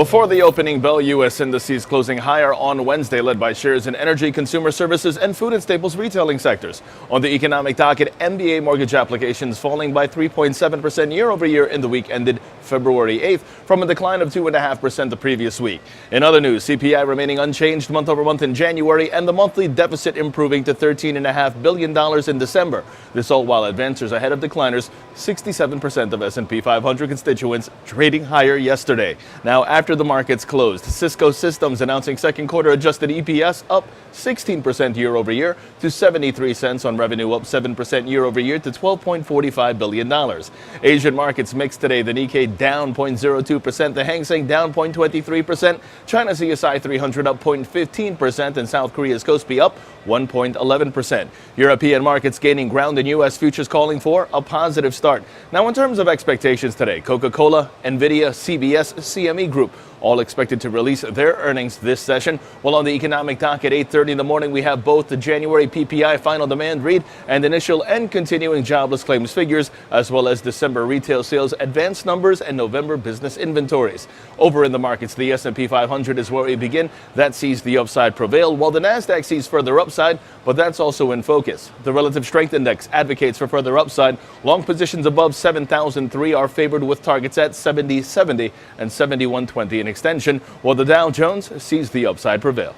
Before the opening bell, U.S. indices closing higher on Wednesday, led by shares in energy, consumer services, and food and staples retailing sectors. On the economic docket, MBA mortgage applications falling by 3.7% year over year in the week ended February 8th, from a decline of 2.5% the previous week. In other news, CPI remaining unchanged month over month in January, and the monthly deficit improving to $13.5 billion in December. This all while advancers ahead of decliners, 67% of S&P 500 constituents trading higher yesterday. Now, after the markets closed, Cisco Systems announcing second quarter adjusted EPS up 16% year over year to 73 cents on revenue up 7% year over year to $12.45 billion. Asian markets mixed today. The Nikkei down 0.02%, the Hang Seng down 0.23%, China CSI 300 up 0.15%, and South Korea's Kospi up 1.11%. European markets gaining ground and U.S. futures calling for a positive start. Now, in terms of expectations today, Coca-Cola, Nvidia, CBS, CME Group all expected to release their earnings this session. While on the economic docket, 8:30 in the morning, we have both the January PPI final demand read and initial and continuing jobless claims figures, as well as December retail sales advance numbers and November business inventories. Over in the markets, the S&P 500 is where we begin. That sees the upside prevail, while the Nasdaq sees further upside, but that's also in focus. The relative strength index advocates for further upside. Long positions above 7,003 are favored with targets at 70.70 and 71.20 in extension, while the Dow Jones sees the upside prevail.